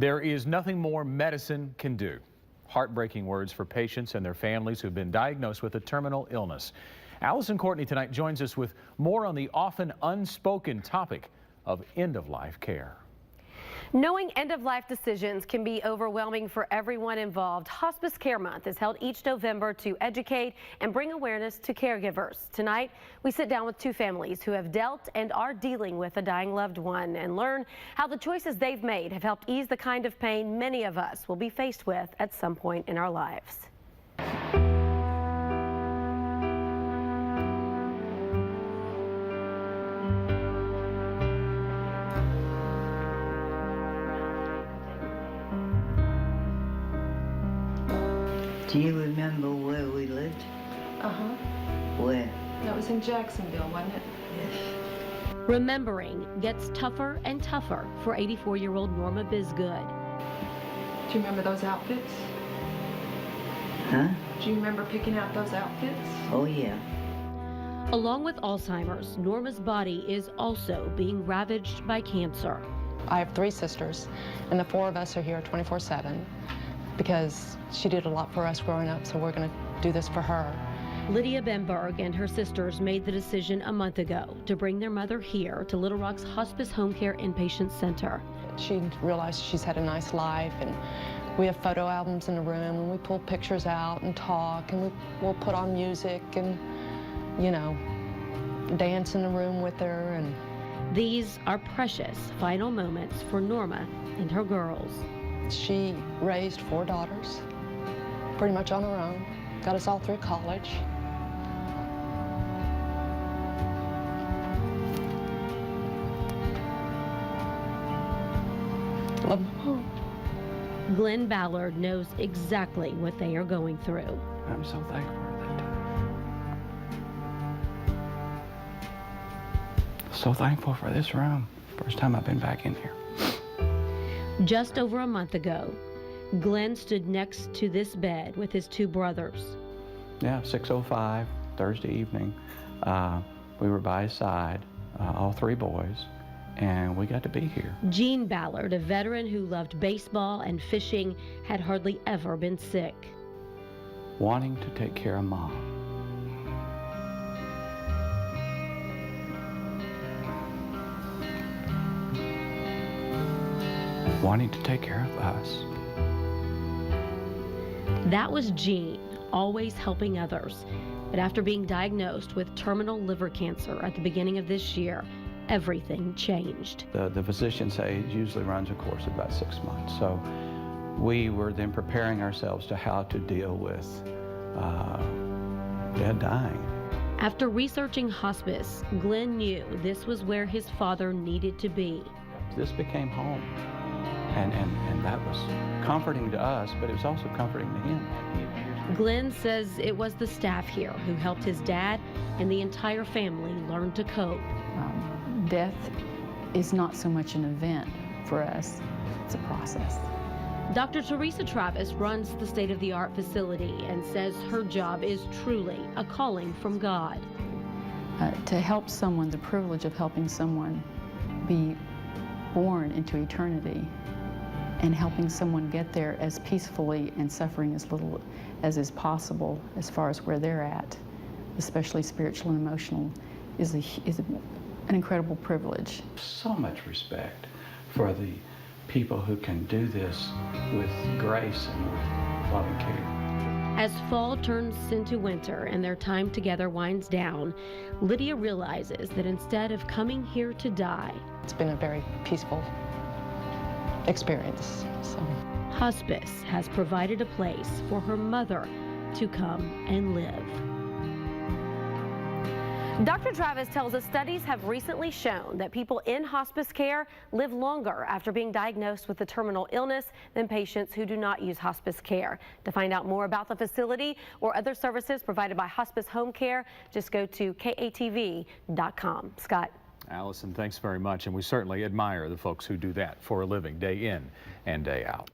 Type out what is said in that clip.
There is nothing more medicine can do. Heartbreaking words for patients and their families who've been diagnosed with a terminal illness. Alyson Courtney tonight joins us with more on the often unspoken topic of end-of-life care. Knowing end-of-life decisions can be overwhelming for everyone involved. Hospice Care Month is held each November to educate and bring awareness to caregivers. Tonight, we sit down with two families who have dealt and are dealing with a dying loved one and learn how the choices they've made have helped ease the kind of pain many of us will be faced with at some point in our lives. Do you remember where we lived? Uh-huh. Where? That was in Jacksonville, wasn't it? Yes. Remembering gets tougher and tougher for 84-year-old Norma Bisgood. Do you remember those outfits? Huh? Do you remember picking out those outfits? Oh, yeah. Along with Alzheimer's, Norma's body is also being ravaged by cancer. I have three sisters, and the four of us are here 24/7 because she did a lot for us growing up, so we're going to do this for her. Lydia Benberg and her sisters made the decision a month ago to bring their mother here to Little Rock's Hospice Home Care Inpatient Center. She realized she's had a nice life, and we have photo albums in the room, and we pull pictures out and talk, and we'll put on music and, you know, dance in the room with her. And these are precious final moments for Norma and her girls. she raised four daughters, pretty much on her own, got us all through college. Love them all. Glenn Ballard knows exactly what they are going through. I'm so thankful for that. So thankful for this room. First time I've been back in here. Just over a month ago, Glenn stood next to this bed with his two brothers. Yeah, 6:05 Thursday evening. We were by his side, all three boys, and we got to be here. Gene Ballard, a veteran who loved baseball and fishing, had hardly ever been sick. Wanting to take care of Mom. Wanting to take care of us. That was Gene, always helping others. But after being diagnosed with terminal liver cancer at the beginning of this year, everything changed. The physicians say it usually runs a course of about 6 months. So we were then preparing ourselves to how to deal with Dad dying. After researching hospice, Glenn knew this was where his father needed to be. This became home. And that was comforting to us, but it was also comforting to him. Glenn says it was the staff here who helped his dad and the entire family learn to cope. Death is not so much an event for us, it's a process. Dr. Teresa Travis runs the state-of-the-art facility and says her job is truly a calling from God. To help someone, the privilege of helping someone be born into eternity and helping someone get there as peacefully and suffering as little as is possible as far as where they're at, especially spiritual and emotional, is an incredible privilege. So much respect for the people who can do this with grace and with loving care. As fall turns into winter and their time together winds down, Lydia realizes that instead of coming here to die, It's been a very peaceful experience. So hospice has provided a place for her mother to come and live. Dr. Travis tells us studies have recently shown that people in hospice care live longer after being diagnosed with a terminal illness than patients who do not use hospice care. To find out more about the facility or other services provided by Hospice Home Care, just go to KATV.com. Scott. Alyson, thanks very much, and we certainly admire the folks who do that for a living, day in and day out.